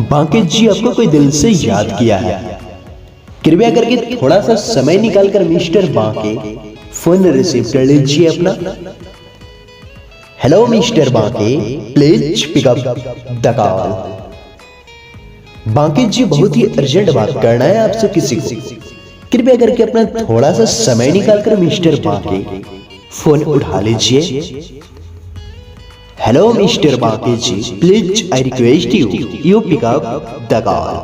बांके जी आपको कोई दिल से याद किया है। कृपया करके थोड़ा सा समय निकालकर मिस्टर बांके फोन रिसीव कर लीजिए अपना। Hello mister Banke, please pick up the call. Banke ji बहुत ही अर्जेंट बात करना है आपसे किसी को। कृपया करके अपना थोड़ा सा समय निकालकर मिस्टर बांके फोन उठा लीजिए। Hello mister Banke ji, please I request you pick up the call.